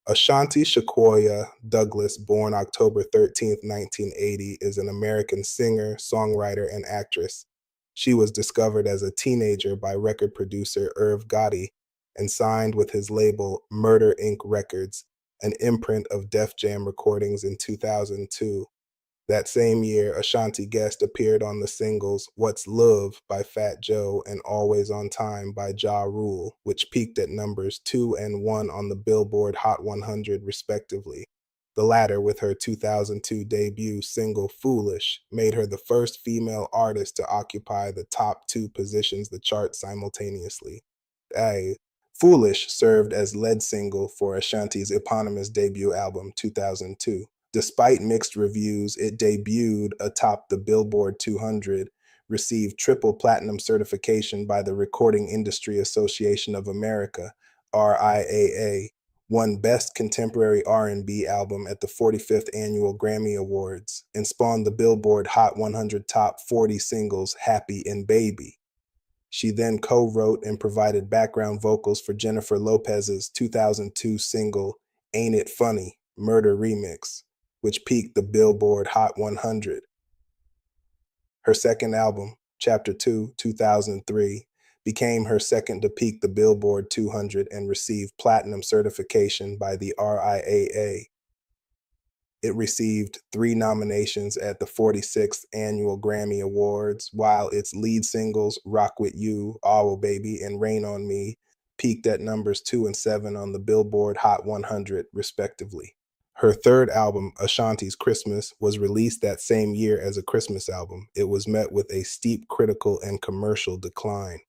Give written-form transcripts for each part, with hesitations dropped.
Ashanti Shequoiya Douglas, born October 13th, 1980, is an American singer, songwriter, and actress. She was discovered as a teenager by record producer Irv Gotti and signed with his label Murder Inc. Records, an imprint of Def Jam recordings in 2002. That same year, Ashanti guest appeared on the singles What's Love by Fat Joe and Always on Time by Ja Rule, which peaked at numbers 2 and 1 on the Billboard Hot 100 respectively. The latter, with her 2002 debut single Foolish, made her the first female artist to occupy the top two positions the chart simultaneously. A Foolish served as lead single for Ashanti's eponymous debut album 2002. Despite mixed reviews, it debuted atop the Billboard 200, received triple platinum certification by the Recording Industry Association of America, RIAA, won Best Contemporary R&B Album at the 45th Annual Grammy Awards, and spawned the Billboard Hot 100 Top 40 singles Happy and Baby. She then co-wrote and provided background vocals for Jennifer Lopez's 2002 single Ain't It Funny, Murder Remix, which peaked the Billboard Hot 100. Her second album, Chapter 2, 2003, became her second to peak the Billboard 200 and received platinum certification by the RIAA. It received 3 nominations at the 46th Annual Grammy Awards, while its lead singles, Rock With You, Awww Baby, and Rain On Me, peaked at numbers 2 and 7 on the Billboard Hot 100, respectively. Her third album, Ashanti's Christmas, was released that same year as a Christmas album. It was met with a steep critical and commercial decline.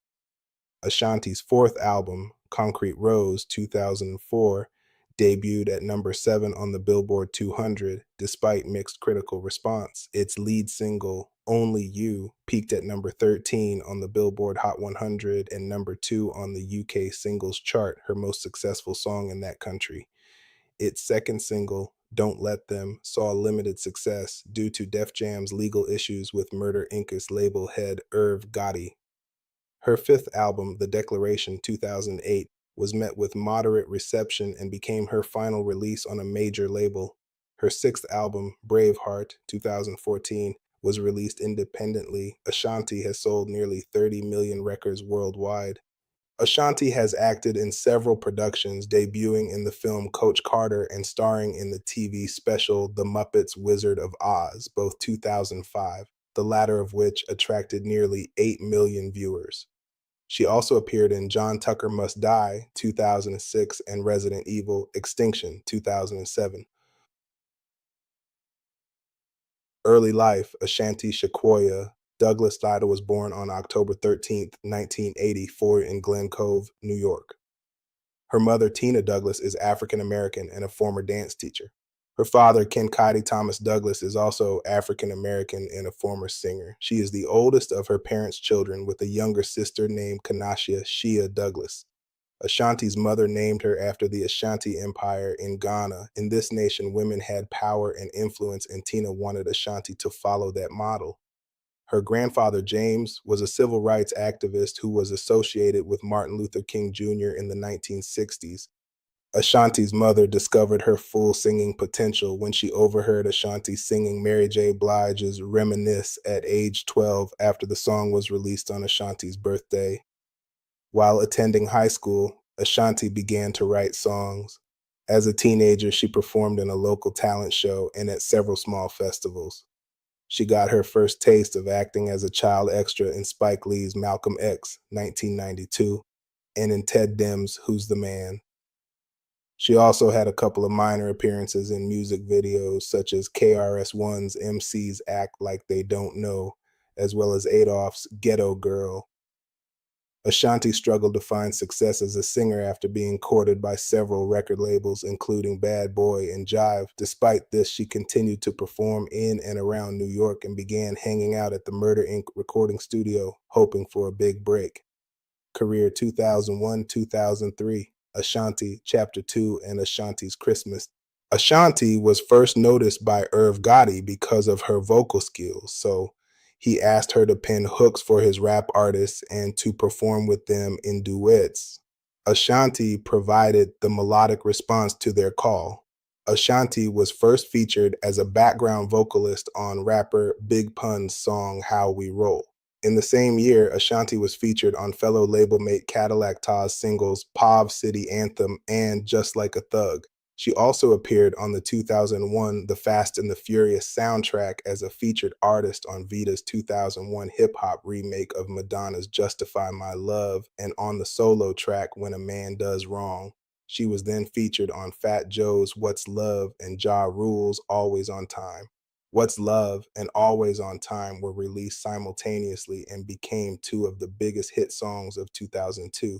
Ashanti's fourth album, Concrete Rose, 2004, debuted at number 7 on the Billboard 200 despite mixed critical response. Its lead single, Only You, peaked at number 13 on the Billboard Hot 100 and number 2 on the UK singles chart, her most successful song in that country. Its second single, Don't Let Them, saw limited success due to Def Jam's legal issues with Murder Inc.'s label head Irv Gotti. Her fifth album, The Declaration 2008, was met with moderate reception and became her final release on a major label. Her sixth album, Braveheart 2014, was released independently. Ashanti has sold nearly 30 million records worldwide. Ashanti has acted in several productions, debuting in the film Coach Carter and starring in the TV special The Muppets Wizard of Oz, both 2005, the latter of which attracted nearly 8 million viewers. She also appeared in John Tucker Must Die, 2006, and Resident Evil Extinction, 2007. Early life, Ashanti Shequoiya Douglas Lytle was born on October 13th, 1984 in Glen Cove, New York. Her mother, Tina Douglas, is African American and a former dance teacher. Her father, Kincaidi Thomas Douglas, is also African American and a former singer. She is the oldest of her parents' children with a younger sister named Kanashia Shea Douglas. Ashanti's mother named her after the Ashanti Empire in Ghana. In this nation, women had power and influence, and Tina wanted Ashanti to follow that model. Her grandfather, James, was a civil rights activist who was associated with Martin Luther King Jr. in the 1960s. Ashanti's mother discovered her full singing potential when she overheard Ashanti singing Mary J. Blige's Reminisce at age 12 after the song was released on Ashanti's birthday. While attending high school, Ashanti began to write songs. As a teenager, she performed in a local talent show and at several small festivals. She got her first taste of acting as a child extra in Spike Lee's Malcolm X, 1992, and in Ted Dem's Who's the Man. She also had a couple of minor appearances in music videos such as KRS-One's MCs Act Like They Don't Know, as well as Adolph's Ghetto Girl. Ashanti struggled to find success as a singer after being courted by several record labels, including Bad Boy and Jive. Despite this, she continued to perform in and around New York and began hanging out at the Murder Inc. recording studio, hoping for a big break. Career 2001-2003, Ashanti, Chapter 2, and Ashanti's Christmas. Ashanti was first noticed by Irv Gotti because of her vocal skills, so he asked her to pen hooks for his rap artists and to perform with them in duets. Ashanti provided the melodic response to their call. Ashanti was first featured as a background vocalist on rapper Big Pun's song How We Roll. In the same year, Ashanti was featured on fellow label mate Cadillac Taw's singles Pav City Anthem and Just Like a Thug. She also appeared on the 2001 The Fast and the Furious soundtrack as a featured artist on Vita's 2001 hip-hop remake of Madonna's Justify My Love and on the solo track When a Man Does Wrong. She was then featured on Fat Joe's What's Love and Ja Rule's Always on Time. What's Love and Always on Time were released simultaneously and became two of the biggest hit songs of 2002.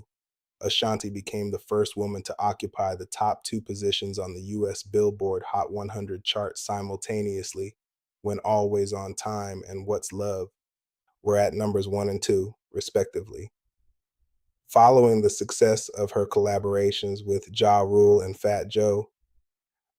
Ashanti became the first woman to occupy the top two positions on the US Billboard Hot 100 chart simultaneously when Always on Time and What's Love were at numbers 1 and 2, respectively. Following the success of her collaborations with Ja Rule and Fat Joe,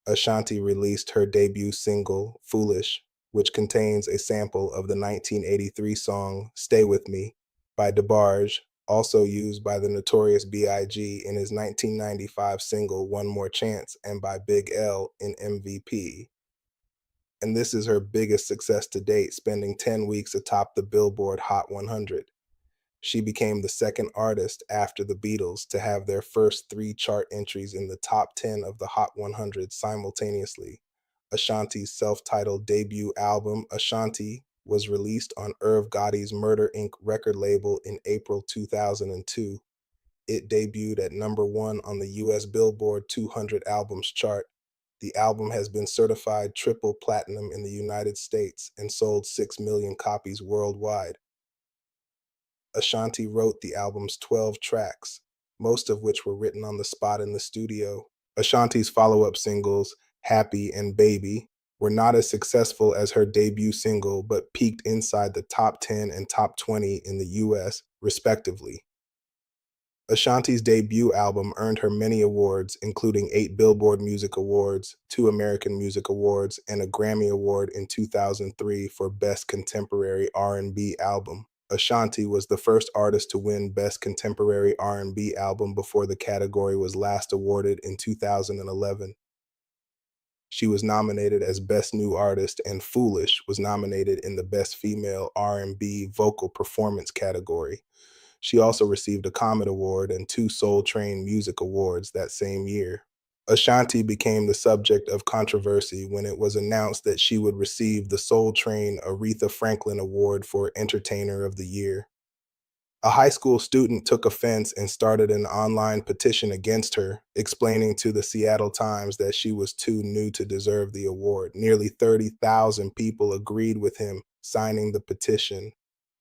Ashanti released her debut single, Foolish, which contains a sample of the 1983 song Stay With Me by DeBarge, also used by the Notorious B.I.G. in his 1995 single One More Chance and by Big L in MVP. And this is her biggest success to date, spending 10 weeks atop the Billboard Hot 100. She became the second artist after the Beatles to have their first three chart entries in the top 10 of the Hot 100 simultaneously. Ashanti's self-titled debut album, Ashanti, was released on Irv Gotti's Murder Inc. record label in April 2002. It debuted at number 1 on the US Billboard 200 Albums chart. The album has been certified triple platinum in the United States and sold 6 million copies worldwide. Ashanti wrote the album's 12 tracks, most of which were written on the spot in the studio. Ashanti's follow-up singles, Happy and Baby, were not as successful as her debut single, but peaked inside the top 10 and top 20 in the US, respectively. Ashanti's debut album earned her many awards, including 8 Billboard Music Awards, 2 American Music Awards, and a Grammy Award in 2003 for Best Contemporary R&B Album. Ashanti was the first artist to win Best Contemporary R&B Album before the category was last awarded in 2011. She was nominated as Best New Artist, and Foolish was nominated in the Best Female R&B Vocal Performance category. She also received a Comet Award and 2 Soul Train Music Awards that same year. Ashanti became the subject of controversy when it was announced that she would receive the Soul Train Aretha Franklin Award for Entertainer of the Year. A high school student took offense and started an online petition against her, explaining to the Seattle Times that she was too new to deserve the award. Nearly 30,000 people agreed with him, signing the petition.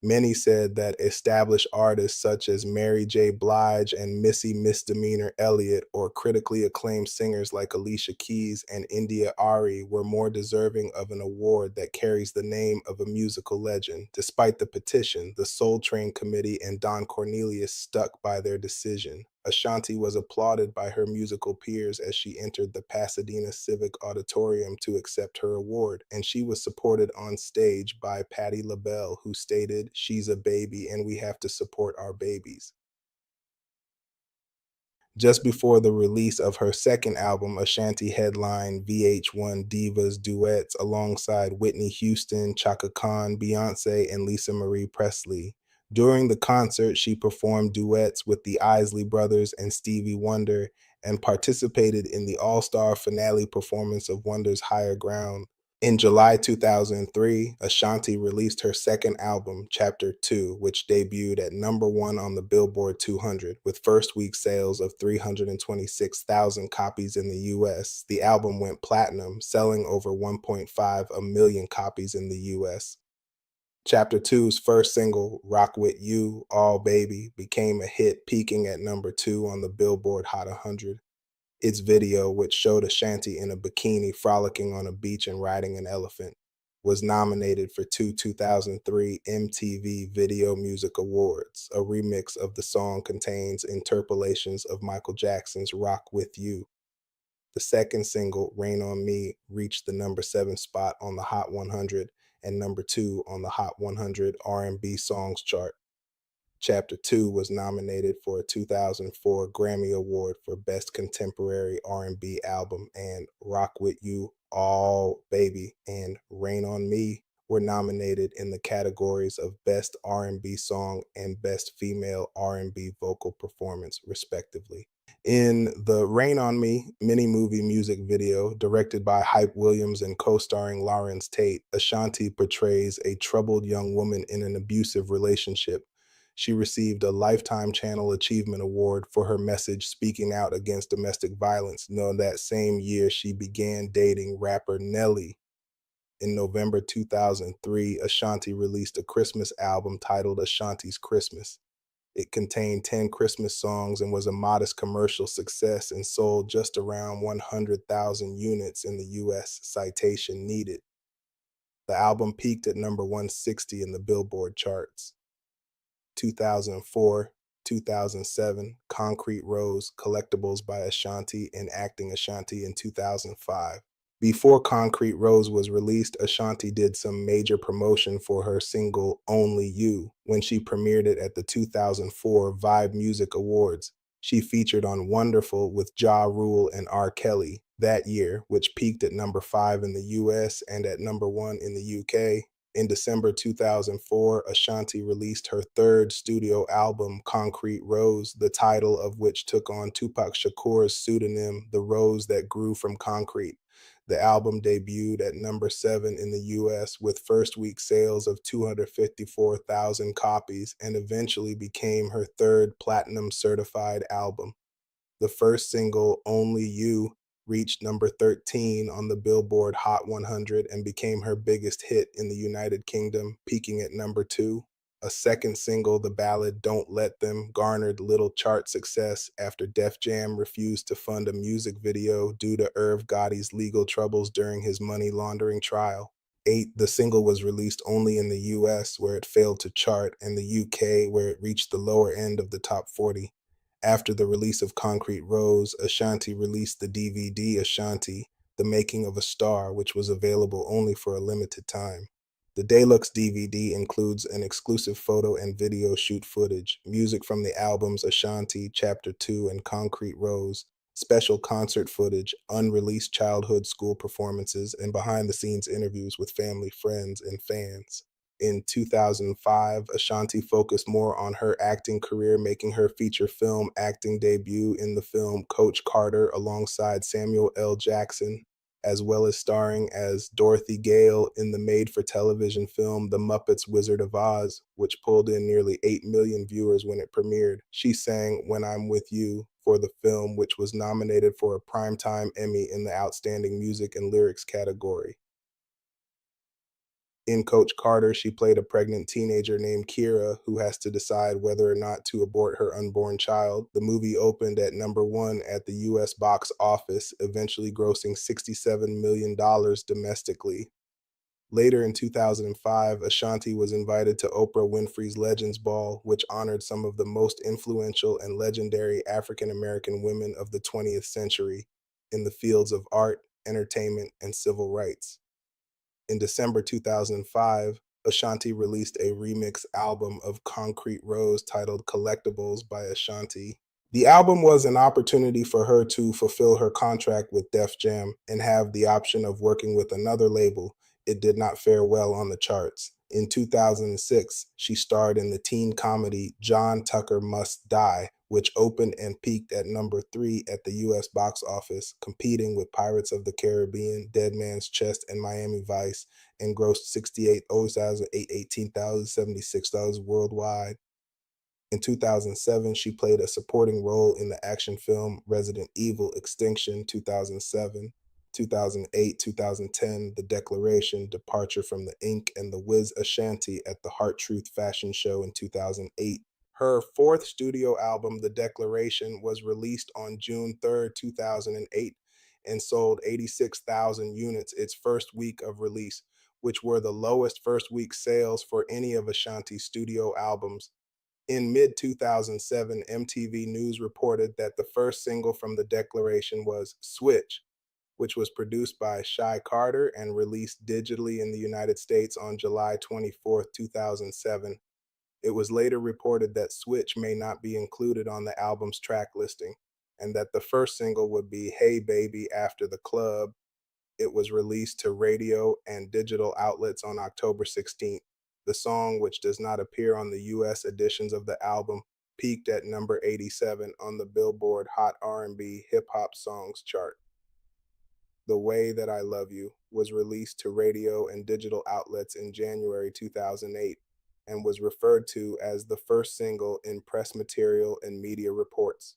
Many said that established artists such as Mary J. Blige and Missy Misdemeanor Elliott, or critically acclaimed singers like Alicia Keys and India Ari, were more deserving of an award that carries the name of a musical legend. Despite the petition, the Soul Train Committee and Don Cornelius stuck by their decision. Ashanti was applauded by her musical peers as she entered the Pasadena Civic Auditorium to accept her award, and she was supported on stage by Patti LaBelle, who stated, "She's a baby and we have to support our babies." Just before the release of her second album, Ashanti headlined VH1 Divas Duets alongside Whitney Houston, Chaka Khan, Beyonce, and Lisa Marie Presley. During the concert, she performed duets with the Isley Brothers and Stevie Wonder and participated in the all-star finale performance of Wonder's Higher Ground. In July 2003, Ashanti released her second album, Chapter 2, which debuted at number 1 on the Billboard 200, with first week sales of 326,000 copies in the US. The album went platinum, selling over 1.5 million copies in the US. Chapter 2's first single, Rock With You, Awww Baby, became a hit, peaking at number 2 on the Billboard Hot 100. Its video, which showed Ashanti in a bikini frolicking on a beach and riding an elephant, was nominated for 2 2003 MTV Video Music Awards. A remix of the song contains interpolations of Michael Jackson's Rock With You. The second single, Rain on Me, reached the number 7 spot on the Hot 100 and number 2 on the Hot 100 R&B Songs chart. Chapter 2 was nominated for a 2004 Grammy Award for Best Contemporary R&B Album, and Rock With You, Awww Baby, and Rain on Me were nominated in the categories of Best R&B Song and Best Female R&B Vocal Performance, respectively. In the Rain on Me mini-movie music video, directed by Hype Williams and co-starring Lawrence Tate, Ashanti portrays a troubled young woman in an abusive relationship. She received a Lifetime Channel Achievement Award for her message speaking out against domestic violence. No, that same year, she began dating rapper Nelly. In November 2003, Ashanti released a Christmas album titled Ashanti's Christmas. It contained 10 Christmas songs and was a modest commercial success and sold just around 100,000 units in the US, citation needed. The album peaked at number 160 in the Billboard charts. 2004, 2007, Concrete Rose, Collectibles by Ashanti, and Acting Ashanti in 2005. Before Concrete Rose was released, Ashanti did some major promotion for her single Only You when she premiered it at the 2004 Vibe Music Awards. She featured on Wonderful with Ja Rule and R. Kelly that year, which peaked at number 5 in the US and at number 1 in the UK. In December 2004, Ashanti released her third studio album, Concrete Rose, the title of which took on Tupac Shakur's pseudonym, The Rose That Grew From Concrete. The album debuted at number 7 in the US with first week sales of 254,000 copies and eventually became her third platinum certified album. The first single, Only You, reached number 13 on the Billboard Hot 100 and became her biggest hit in the United Kingdom, peaking at number 2. A second single, the ballad Don't Let Them, garnered little chart success after Def Jam refused to fund a music video due to Irv Gotti's legal troubles during his money laundering trial. 8, the single was released only in the US, where it failed to chart, and the UK, where it reached the lower end of the top 40. After the release of Concrete Rose, Ashanti released the DVD Ashanti, The Making of a Star, which was available only for a limited time. The deluxe DVD includes an exclusive photo and video shoot footage, music from the albums Ashanti, Chapter 2, and Concrete Rose, special concert footage, unreleased childhood school performances, and behind-the-scenes interviews with family, friends, and fans. In 2005, Ashanti focused more on her acting career, making her feature film acting debut in the film Coach Carter alongside Samuel L. Jackson, as well as starring as Dorothy Gale in the made-for-television film The Muppets Wizard of Oz, which pulled in nearly 8 million viewers when it premiered. She sang When I'm With You for the film, which was nominated for a Primetime Emmy in the Outstanding Music and Lyrics category. In Coach Carter, she played a pregnant teenager named Kira who has to decide whether or not to abort her unborn child. The movie opened at number 1 at the US box office, eventually grossing $67 million domestically. Later in 2005, Ashanti was invited to Oprah Winfrey's Legends Ball, which honored some of the most influential and legendary African American women of the 20th century in the fields of art, entertainment, and civil rights. In December 2005, Ashanti released a remix album of Concrete Rose titled Collectibles by Ashanti. The album was an opportunity for her to fulfill her contract with Def Jam and have the option of working with another label. It did not fare well on the charts. In 2006, she starred in the teen comedy John Tucker Must Die, which opened and peaked at number 3 at the US box office, competing with Pirates of the Caribbean, Dead Man's Chest, and Miami Vice, and grossed $68,818,076 worldwide. In 2007, she played a supporting role in the action film Resident Evil Extinction 2007, 2008, 2010, The Declaration, Departure from the Ink, and The Wiz Ashanti at the Heart Truth Fashion Show in 2008. Her fourth studio album, The Declaration, was released on June 3, 2008, and sold 86,000 units its first week of release, which were the lowest first week sales for any of Ashanti's studio albums. In mid-2007, MTV News reported that the first single from The Declaration was Switch, which was produced by Shy Carter and released digitally in the United States on July 24, 2007. It was later reported that Switch may not be included on the album's track listing, and that the first single would be Hey Baby After the Club. It was released to radio and digital outlets on October 16th. The song, which does not appear on the US editions of the album, peaked at number 87 on the Billboard Hot R&B Hip Hop Songs chart. The Way That I Love You was released to radio and digital outlets in January 2008 and was referred to as the first single in press material and media reports.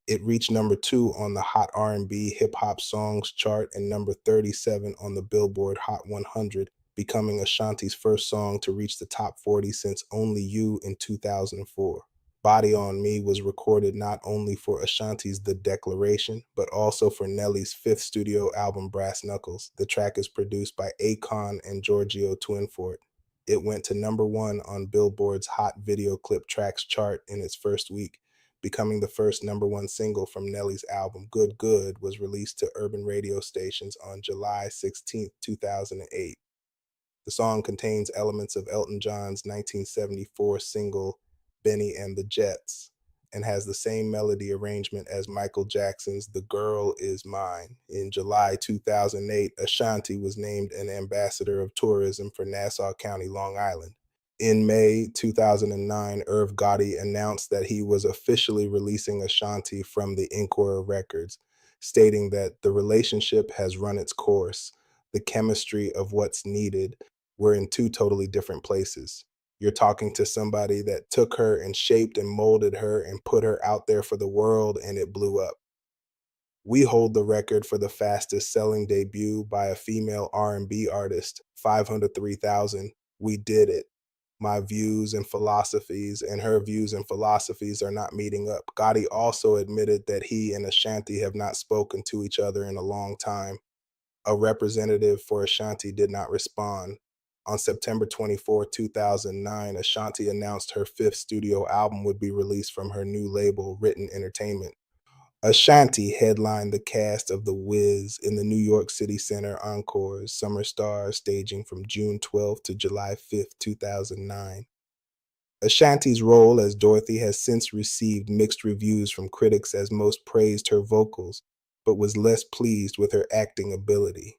It reached number 2 on the Hot R&B Hip Hop Songs chart and number 37 on the Billboard Hot 100, becoming Ashanti's first song to reach the top 40 since Only You in 2004. Body on Me was recorded not only for Ashanti's The Declaration, but also for Nelly's fifth studio album Brass Knuckles. The track is produced by Akon and Giorgio Twinfort. It went to number 1 on Billboard's Hot Video Clip Tracks chart in its first week, becoming the first number 1 single from Nelly's album. Good Good was released to urban radio stations on July 16, 2008. The song contains elements of Elton John's 1974 single Benny and the Jets and has the same melody arrangement as Michael Jackson's The Girl Is Mine. In July 2008, Ashanti was named an ambassador of tourism for Nassau County, Long Island. In May 2009, Irv Gotti announced that he was officially releasing Ashanti from the Encore Records, stating that the relationship has run its course. The chemistry of what's needed, we're in two totally different places. You're talking to somebody that took her and shaped and molded her and put her out there for the world, and it blew up. We hold the record for the fastest selling debut by a female R&B artist, 503,000. We did it. My views and philosophies and her views and philosophies are not meeting up. Gotti also admitted that he and Ashanti have not spoken to each other in a long time. A representative for Ashanti did not respond. On September 24, 2009, Ashanti announced her fifth studio album would be released from her new label, Written Entertainment. Ashanti headlined the cast of The Wiz in the New York City Center Encore's Summer Stars staging from June 12 to July 5, 2009. Ashanti's role as Dorothy has since received mixed reviews from critics, as most praised her vocals, but was less pleased with her acting ability.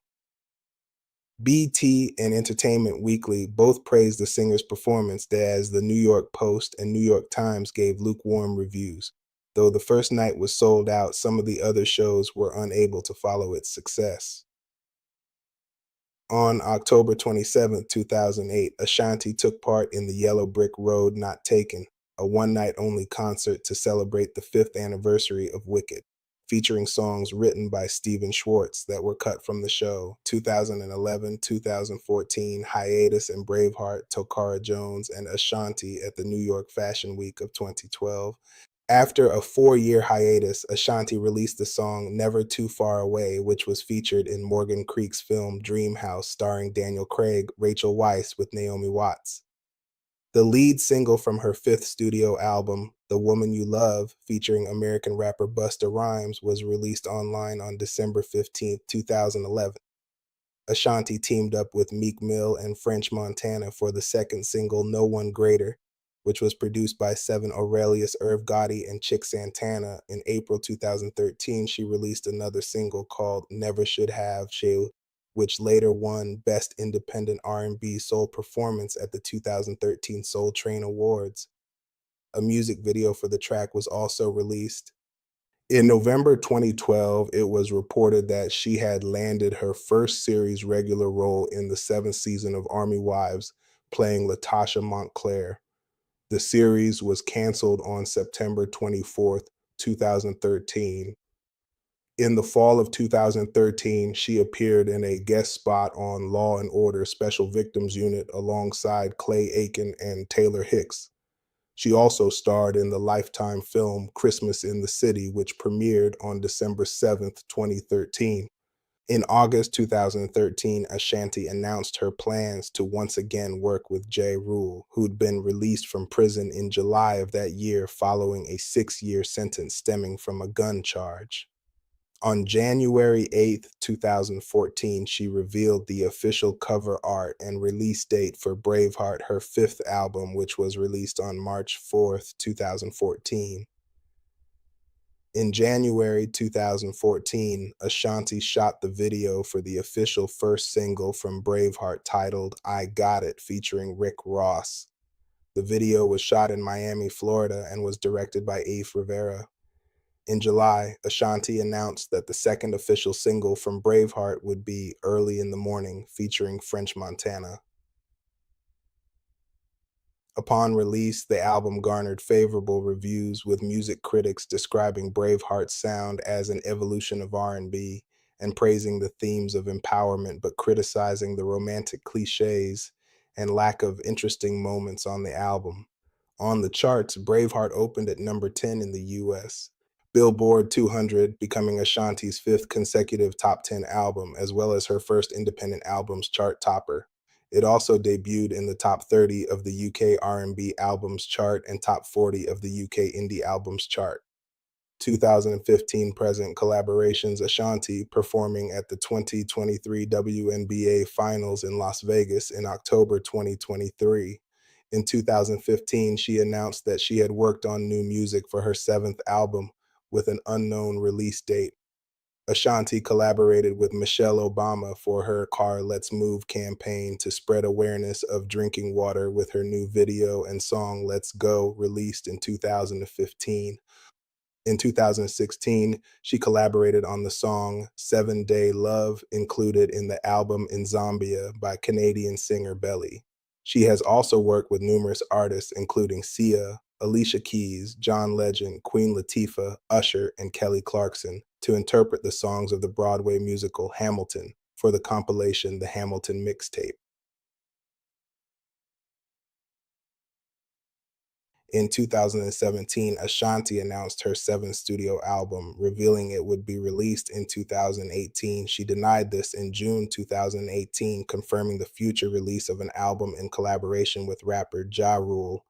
BT and Entertainment Weekly both praised the singer's performance, as the New York Post and New York Times gave lukewarm reviews. Though the first night was sold out, some of the other shows were unable to follow its success. On October 27, 2008, Ashanti took part in the Yellow Brick Road Not Taken, a one-night-only concert to celebrate the 5th anniversary of Wicked, featuring songs written by Stephen Schwartz that were cut from the show. 2011, 2014, Hiatus and Braveheart, Tokara Jones, and Ashanti at the New York Fashion Week of 2012. After a 4-year hiatus, Ashanti released the song Never Too Far Away, which was featured in Morgan Creek's film Dream House, starring Daniel Craig, Rachel Weisz with Naomi Watts. The lead single from her 5th studio album, The Woman You Love, featuring American rapper Busta Rhymes, was released online on December 15, 2011. Ashanti teamed up with Meek Mill and French Montana for the second single, No One Greater, which was produced by Seven Aurelius, Irv Gotti, and Chick Santana. In April 2013, she released another single called Never Should Have, which later won Best Independent R&B Soul Performance at the 2013 Soul Train Awards. A music video for the track was also released. In November 2012, it was reported that she had landed her first series regular role in the 7th season of Army Wives, playing Latasha Montclair. The series was canceled on September 24, 2013. In the fall of 2013, she appeared in a guest spot on Law and Order Special Victims Unit alongside Clay Aiken and Taylor Hicks. She also starred in the Lifetime film Christmas in the City, which premiered on December 7, 2013. In August 2013, Ashanti announced her plans to once again work with Ja Rule, who'd been released from prison in July of that year following a 6-year sentence stemming from a gun charge. On January 8th, 2014, she revealed the official cover art and release date for Braveheart, her fifth album, which was released on March 4th, 2014. In January 2014, Ashanti shot the video for the official first single from Braveheart titled I Got It, featuring Rick Ross. The video was shot in Miami, Florida, and was directed by Eve Rivera. In July, Ashanti announced that the second official single from Braveheart would be Early in the Morning, featuring French Montana. Upon release, the album garnered favorable reviews, with music critics describing Braveheart's sound as an evolution of R&B and praising the themes of empowerment, but criticizing the romantic cliches and lack of interesting moments on the album. On the charts, Braveheart opened at number 10 in the US. Billboard 200, becoming Ashanti's fifth consecutive top 10 album, as well as her first independent album's chart topper. It also debuted in the top 30 of the UK R&B albums chart and top 40 of the UK indie albums chart. 2015 present collaborations: Ashanti performing at the 2023 WNBA Finals in Las Vegas in October 2023. In 2015, she announced that she had worked on new music for her seventh album with an unknown release date. Ashanti collaborated with Michelle Obama for her Car Let's Move campaign to spread awareness of drinking water with her new video and song Let's Go, released in 2015. In 2016, she collaborated on the song 7 Day Love, included in the album In Zambia by Canadian singer Belly. She has also worked with numerous artists, including Sia, Alicia Keys, John Legend, Queen Latifah, Usher, and Kelly Clarkson, to interpret the songs of the Broadway musical Hamilton for the compilation The Hamilton Mixtape. In 2017, Ashanti announced her seventh studio album, revealing it would be released in 2018. She denied this in June 2018, confirming the future release of an album in collaboration with rapper Ja Rule.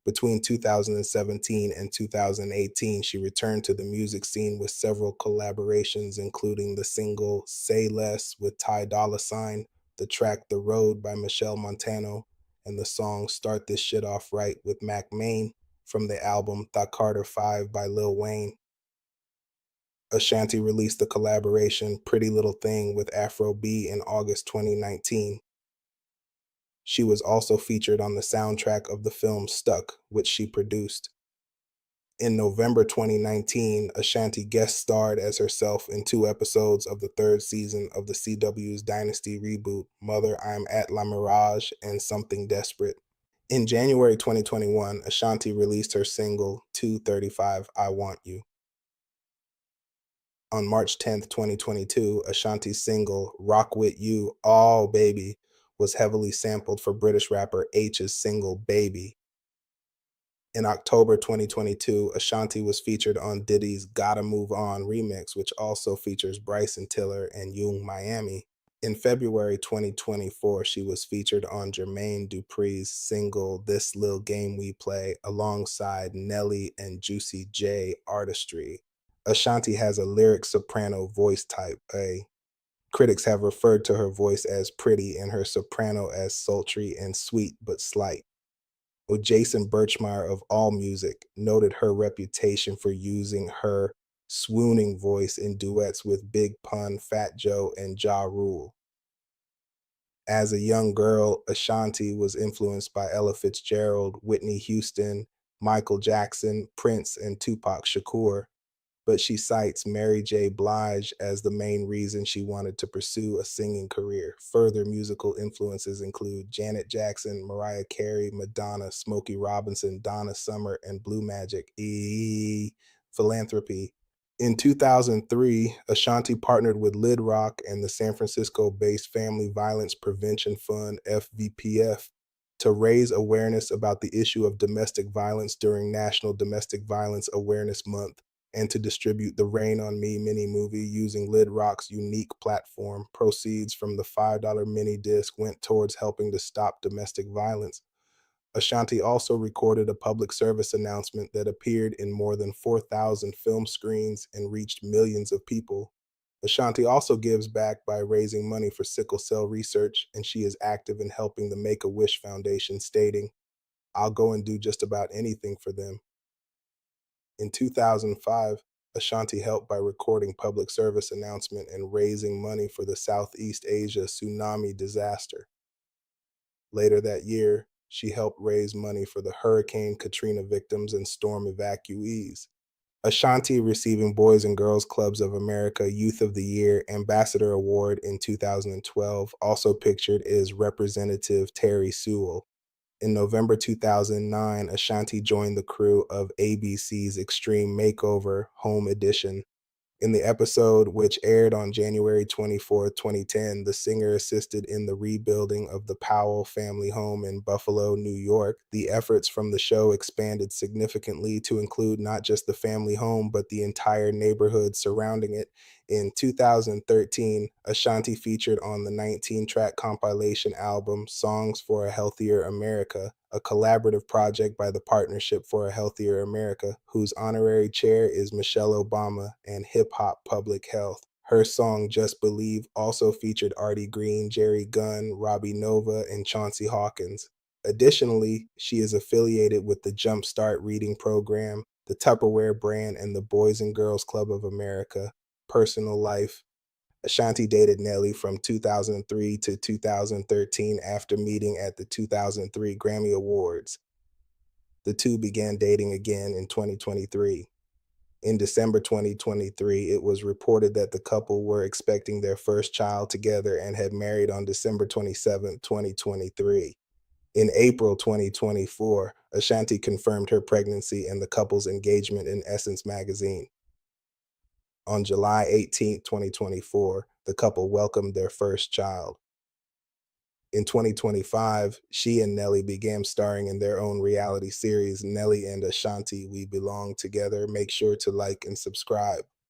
Between 2017 and 2018, she returned to the music scene with several collaborations, including the single Say Less with Ty Dolla $ign, the track The Road by Michelle Montano, and the song Start This Shit Off Right with Mac Main from the album Thought Carter 5 by Lil Wayne. Ashanti released the collaboration Pretty Little Thing with Afro B in August 2019. She was also featured on the soundtrack of the film Stuck, which she produced. In November 2019, Ashanti guest starred as herself in 2 episodes of the third season of the CW's Dynasty reboot, Mother, I'm at La Mirage, and Something Desperate. In January 2021, Ashanti released her single 235 I Want You. On March 10th, 2022, Ashanti's single Rock With You, Awww Baby, was heavily sampled for British rapper H's single Baby. In October 2022, Ashanti was featured on Diddy's Gotta Move On remix, which also features Bryson Tiller and Young Miami. In February 2024, she was featured on Jermaine Dupri's single This Lil Game We Play alongside Nelly and Juicy J Artistry. Ashanti has a lyric soprano voice type. Critics have referred to her voice as pretty and her soprano as sultry and sweet but slight. Jason Birchmeier of AllMusic noted her reputation for using her swooning voice in duets with Big Pun, Fat Joe, and Ja Rule. As a young girl, Ashanti was influenced by Ella Fitzgerald, Whitney Houston, Michael Jackson, Prince, and Tupac Shakur, but she cites Mary J. Blige as the main reason she wanted to pursue a singing career. Further musical influences include Janet Jackson, Mariah Carey, Madonna, Smokey Robinson, Donna Summer, and Blue Magic. Philanthropy. In 2003, Ashanti partnered with Lid Rock and the San Francisco-based Family Violence Prevention Fund, FVPF, to raise awareness about the issue of domestic violence during National Domestic Violence Awareness Month, and to distribute the Rain on Me mini movie using Lid Rock's unique platform. Proceeds from the $5 mini disc went towards helping to stop domestic violence. Ashanti also recorded a public service announcement that appeared in more than 4,000 film screens and reached millions of people. Ashanti also gives back by raising money for sickle cell research, and she is active in helping the Make a Wish Foundation, stating, "I'll go and do just about anything for them." In 2005, Ashanti helped by recording public service announcement and raising money for the Southeast Asia tsunami disaster. Later that year, she helped raise money for the Hurricane Katrina victims and storm evacuees. Ashanti receiving Boys and Girls Clubs of America Youth of the Year Ambassador Award in 2012, also pictured is Representative Terry Sewell. In November 2009, Ashanti joined the crew of ABC's Extreme Makeover Home Edition. In the episode, which aired on January 24, 2010, the singer assisted in the rebuilding of the Powell family home in Buffalo, New York. The efforts from the show expanded significantly to include not just the family home, but the entire neighborhood surrounding it. In 2013, Ashanti featured on the 19-track compilation album Songs for a Healthier America, a collaborative project by the Partnership for a Healthier America, whose honorary chair is Michelle Obama and Hip Hop Public Health. Her song Just Believe also featured Artie Green, Jerry Gunn, Robbie Nova, and Chauncey Hawkins. Additionally, she is affiliated with the Jumpstart Reading Program, the Tupperware brand, and the Boys and Girls Club of America. Personal life. Ashanti dated Nelly from 2003 to 2013 after meeting at the 2003 Grammy Awards. The two began dating again in 2023. In December 2023, it was reported that the couple were expecting their first child together and had married on December 27, 2023. In April 2024, Ashanti confirmed her pregnancy and the couple's engagement in Essence magazine. On July 18, 2024, the couple welcomed their first child. In 2025, she and Nelly began starring in their own reality series, Nelly and Ashanti, We Belong Together. Make sure to like and subscribe.